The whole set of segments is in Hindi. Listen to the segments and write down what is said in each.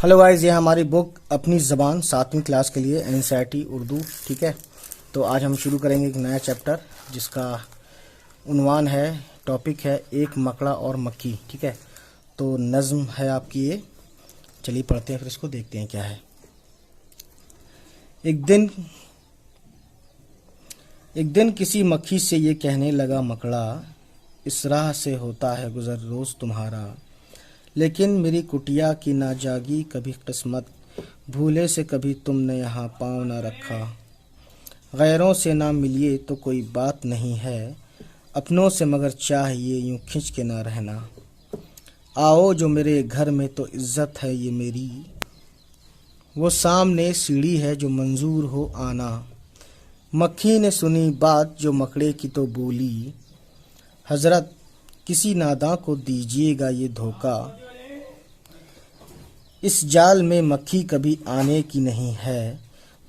हेलो गाइस, ये हमारी बुक अपनी ज़बान 7वीं क्लास के लिए एनसीईआरटी उर्दू। ठीक है, तो आज हम शुरू करेंगे एक नया चैप्टर जिसका उन्वान है, टॉपिक है एक मकड़ा और मक्खी। ठीक है, तो नज़्म है आपकी ये। चलिए पढ़ते हैं, फिर इसको देखते हैं क्या है। एक दिन किसी मक्खी से ये कहने लगा मकड़ा, इस राह से होता है गुज़र रोज़ तुम्हारा, लेकिन मेरी कुटिया की ना जागी कभी किस्मत, भूले से कभी तुमने यहाँ पाँव ना रखा। गैरों से ना मिलिए तो कोई बात नहीं है, अपनों से मगर चाहिए यूं खिंच के ना रहना। आओ जो मेरे घर में तो इज्जत है ये मेरी, वो सामने सीढ़ी है जो मंजूर हो आना। मक्खी ने सुनी बात जो मकड़े की तो बोली, हजरत किसी नादां को दीजिएगा ये धोखा। इस जाल में मक्खी कभी आने की नहीं है,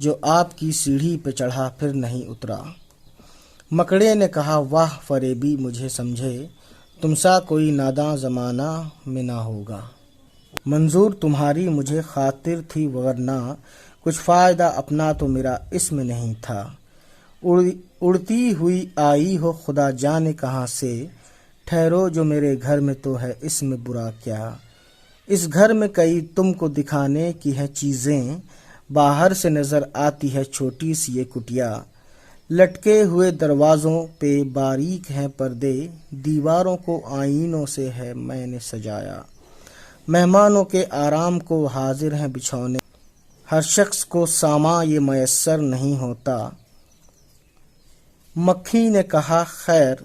जो आपकी सीढ़ी पे चढ़ा फिर नहीं उतरा। मकड़े ने कहा, वाह फरेबी मुझे समझे, तुमसा कोई नादां ज़माना में ना होगा। मंजूर तुम्हारी मुझे खातिर थी वरना, कुछ फ़ायदा अपना तो मेरा इसमें नहीं था। उड़ती हुई आई हो खुदा जाने कहाँ से, ठहरो जो मेरे घर में तो है इसमें बुरा क्या। इस घर में कई तुमको दिखाने की है चीज़ें, बाहर से नज़र आती है छोटी सी ये कुटिया। लटके हुए दरवाज़ों पे बारीक हैं पर्दे, दीवारों को आईनों से है मैंने सजाया। मेहमानों के आराम को हाजिर हैं बिछौने, हर शख्स को सामा ये मयस्सर नहीं होता। मक्खी ने कहा, खैर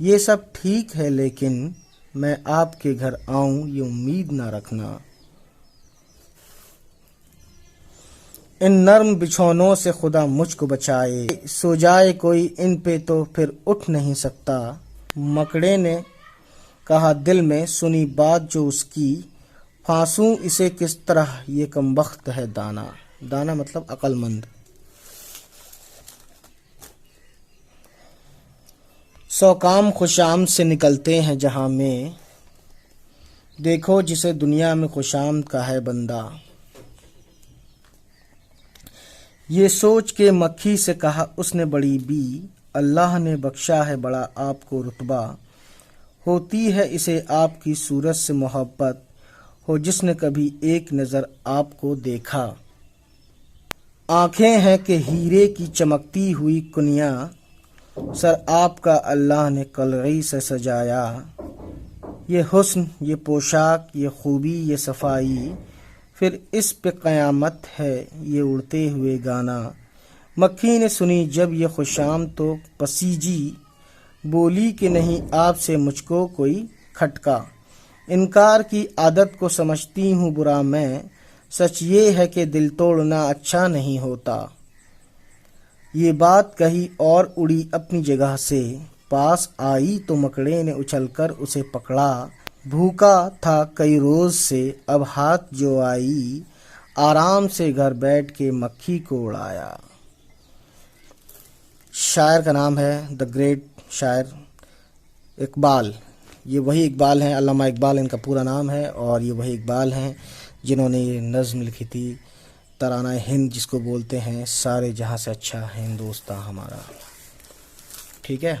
ये सब ठीक है, लेकिन मैं आपके घर आऊं ये उम्मीद ना रखना। इन नर्म बिछौनों से खुदा मुझको बचाए, सो जाए कोई इन पे तो फिर उठ नहीं सकता। मकड़े ने कहा दिल में सुनी बात जो उसकी, फांसूं इसे किस तरह ये कमबख्त है दाना। दाना मतलब अक्लमंद। सौ काम खुशाम से निकलते हैं जहां में, देखो जिसे दुनिया में खुशाम का है बंदा। ये सोच के मक्खी से कहा उसने बड़ी बी, अल्लाह ने बख्शा है बड़ा आपको रुतबा। होती है इसे आपकी सूरत से मोहब्बत, हो जिसने कभी एक नज़र आपको देखा। आंखें हैं कि हीरे की चमकती हुई कुनिया, सर आपका अल्लाह ने कलगी से सजाया। ये हुस्न, ये पोशाक, ये खूबी, ये सफाई, फिर इस पे क़यामत है ये उड़ते हुए गाना। मक्खी ने सुनी जब ये खुशाम तो पसीजी, बोली कि नहीं आपसे मुझको कोई खटका। इनकार की आदत को समझती हूँ बुरा मैं, सच ये है कि दिल तोड़ना अच्छा नहीं होता। ये बात कही और उड़ी अपनी जगह से, पास आई तो मकड़े ने उछलकर उसे पकड़ा। भूखा था कई रोज से अब हाथ जो आई, आराम से घर बैठ के मक्खी को उड़ाया। शायर का नाम है द ग्रेट शायर इकबाल। ये वही इकबाल हैं, अल्लामा इकबाल इनका पूरा नाम है, और ये वही इकबाल हैं जिन्होंने ये नज़्म लिखी थी, तराना हिंद जिसको बोलते हैं, सारे जहाँ से अच्छा हिंदुस्तान हमारा। ठीक है,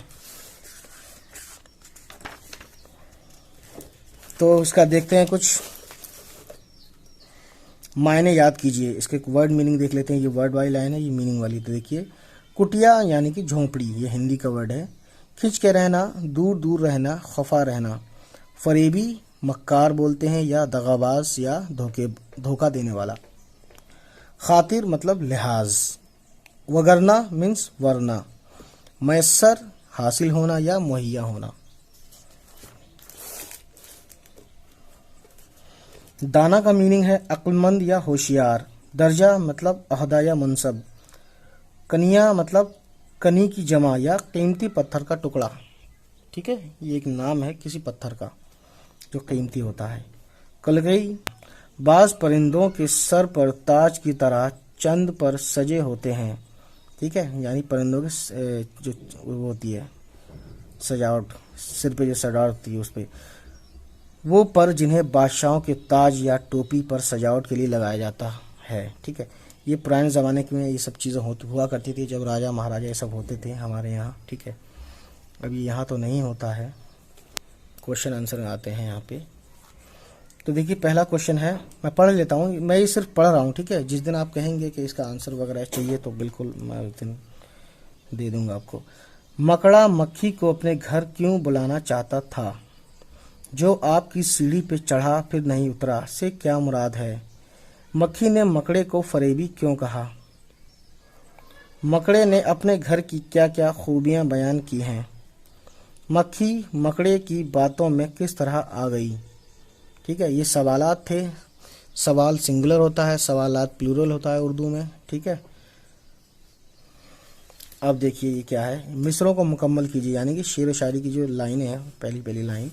तो इसका देखते हैं कुछ मायने याद कीजिए। इसके वर्ड मीनिंग देख लेते हैं। ये वर्ड वाली लाइन है, ये मीनिंग वाली। तो देखिए, कुटिया यानी कि झोंपड़ी, ये हिंदी का वर्ड है। खिंच के रहना, दूर दूर रहना, खफा रहना। फरेबी मक्कार बोलते हैं, या दगाबाज या धोखा देने वाला। खातिर मतलब लिहाज। वगरना मीन्स वरना। मैसर हासिल होना या मुहैया होना। दाना का मीनिंग है अक्लमंद या होशियार। दर्जा मतलब अहदा या मनसब। कनिया मतलब कनी की जमा या कीमती पत्थर का टुकड़ा। ठीक है, ये एक नाम है किसी पत्थर का जो कीमती होता है। कलगई बाज परिंदों के सर पर ताज की तरह चंद पर सजे होते हैं। ठीक है, यानी परिंदों के जो वो होती है सजावट, सिर पे जो सजावट होती है उस पर। वो पर जिन्हें बादशाहों के ताज या टोपी पर सजावट के लिए लगाया जाता है। ठीक है, ये पुराने ज़माने में ये सब चीज़ें हुआ करती थी, जब राजा महाराजा ये सब होते थे हमारे यहाँ। ठीक है, अभी यहाँ तो नहीं होता है। क्वेश्चन आंसर आते हैं यहाँ पे। तो देखिए पहला क्वेश्चन है, मैं पढ़ लेता हूँ, मैं ये सिर्फ पढ़ रहा हूँ। ठीक है, जिस दिन आप कहेंगे कि इसका आंसर वगैरह चाहिए तो बिल्कुल मैं उस दिन दे दूंगा आपको। मकड़ा मक्खी को अपने घर क्यों बुलाना चाहता था? जो आपकी सीढ़ी पे चढ़ा फिर नहीं उतरा से क्या मुराद है? मक्खी ने मकड़े को फरेबी क्यों कहा? मकड़े ने अपने घर की क्या क्या खूबियां बयान की हैं? मक्खी मकड़े की बातों में किस तरह आ गई? ठीक है, ये सवालात थे। सवाल सिंगुलर होता है, सवालात प्लूरल होता है उर्दू में। ठीक है, अब देखिए ये क्या है, मिसरों को मुकम्मल कीजिए, यानी कि शेर व शायरी की जो लाइनें हैं, पहली पहली लाइन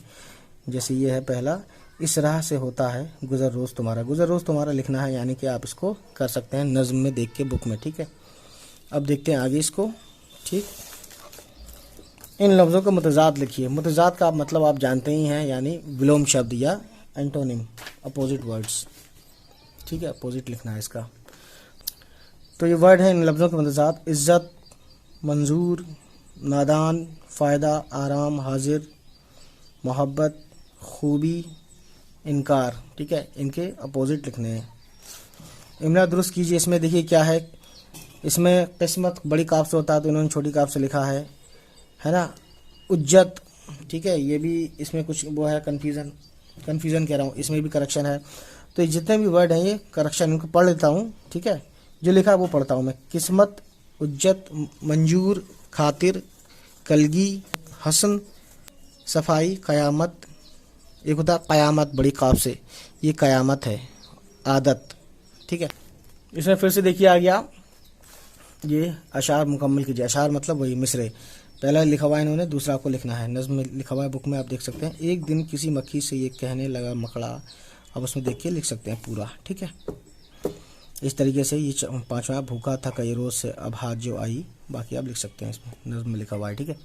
जैसे ये है पहला, इस राह से होता है गुजर रोज़ तुम्हारा। गुजर रोज़ तुम्हारा लिखना है, यानी कि आप इसको कर सकते हैं नज़्म में देख के बुक में। ठीक है, अब देखते हैं आगे इसको। ठीक, इन लफ्ज़ों को मुतज़ाद लिखिए। मुतज़ाद का मतलब आप जानते ही हैं, यानी विलोम शब्द या एंटोनिम, अपोजिट वर्ड्स। ठीक है, अपोजिट लिखना है इसका। तो ये वर्ड है इन लफ्ज़ों के मुतज़ाद: इज़्ज़त, मंजूर, नादान, फ़ायदा, आराम, हाजिर, मोहब्बत, खूबी, इनकार। ठीक है, इनके अपोजिट लिखने हैं। इमला दुरुस्त कीजिए। इसमें देखिए क्या है, इसमें किस्मत बड़ी काफ से होता है तो इन्होंने छोटी काफ से लिखा है ना। उज्जत, ठीक है, ये भी इसमें कुछ वो है, कन्फ्यूज़न कह रहा हूँ, इसमें भी करेक्शन है। तो ये जितने भी वर्ड हैं ये करेक्शन, इनको पढ़ लेता हूँ। ठीक है, जो लिखा है वो पढ़ता हूँ मैं। किस्मत, उज्जत, मंजूर, खातिर, कलगी, हसन, सफाई, क़यामत। एक होता है क़यामत बड़ी काफ से, ये क़यामत है। आदत। ठीक है, इसमें फिर से देखिए आ गया ये अशार मुकम्मल कीजिए। अशार मतलब वही मिसरे, पहला लिखा हुआ है इन्होंने, दूसरा आपको लिखना है। नज़्म में लिखा हुआ है बुक में, आप देख सकते हैं। एक दिन किसी मक्खी से ये कहने लगा मकड़ा, अब उसमें देख के लिख सकते हैं पूरा। ठीक है, इस तरीके से ये पाँचवा, भूखा था कई रोज़ से अब हाथ जो आई, बाकी आप लिख सकते हैं, इसमें नज़्म में लिखा हुआ है। ठीक है,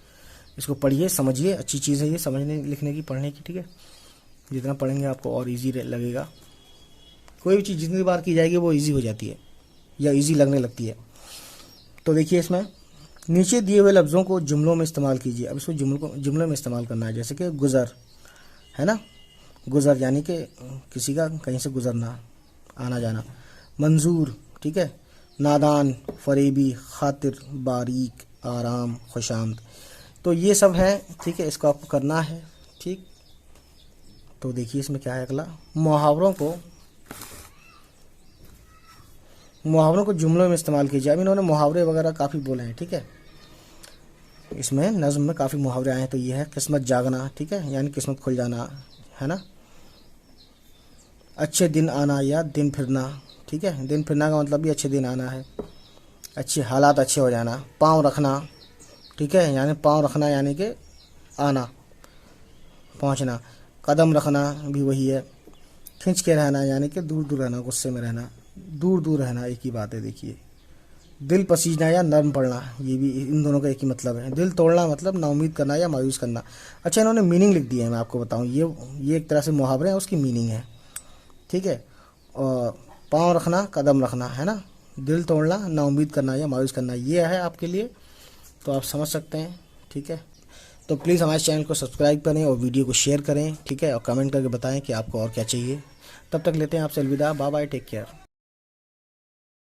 इसको पढ़िए, समझिए, अच्छी चीज़ है ये समझने लिखने की, पढ़ने की। ठीक है, जितना पढ़ेंगे आपको और इजी लगेगा। कोई भी चीज़ जितनी बार की जाएगी वो इजी हो जाती है या इजी लगने लगती है। तो देखिए इसमें नीचे दिए हुए लफ्ज़ों को जुमलों में इस्तेमाल कीजिए। अब इसको जुमलों में इस्तेमाल करना है, जैसे कि गुज़र है ना, गुज़र यानी कि किसी का कहीं से गुज़रना, आना जाना। मंजूर, ठीक है, नादान, फरेबी, खातिर, बारीक, आराम, खुशामद। तो ये सब है। ठीक है, इसको आपको करना है। ठीक, तो देखिए इसमें क्या है अगला, मुहावरों को जुमलों में इस्तेमाल कीजिए। अब इन्होंने मुहावरे वगैरह काफ़ी बोले हैं। ठीक है, इसमें नज़्म में काफ़ी मुहावरे आए हैं। तो ये है किस्मत जागना, ठीक है, यानी किस्मत खुल जाना, है ना। अच्छे दिन आना या दिन फिरना, ठीक है, दिन फिरना का मतलब भी अच्छे दिन आना है, अच्छे हालात अच्छे हो जाना। पाँव रखना, ठीक है, यानी पाँव रखना यानी कि आना, पहुंचना। कदम रखना भी वही है। खिंच के रहना यानी कि दूर दूर रहना, गुस्से में रहना, दूर दूर रहना, एक ही बात है। देखिए दिल पसीजना या नरम पड़ना, ये भी इन दोनों का एक ही मतलब है। दिल तोड़ना मतलब नाउम्मीद करना या मायूस करना। अच्छा, इन्होंने मीनिंग लिख दिया है, मैं आपको बताऊं, ये एक तरह से मुहावरे हैं, उसकी मीनिंग है। ठीक है, और पाँव रखना, कदम रखना, है ना, दिल तोड़ना, नाउम्मीद करना या मायूस करना, ये है आपके लिए, तो आप समझ सकते हैं। ठीक है, तो प्लीज़ हमारे चैनल को सब्सक्राइब करें और वीडियो को शेयर करें। ठीक है, और कमेंट करके बताएं कि आपको और क्या चाहिए। तब तक लेते हैं आपसे अलविदा, बाय बाय, टेक केयर।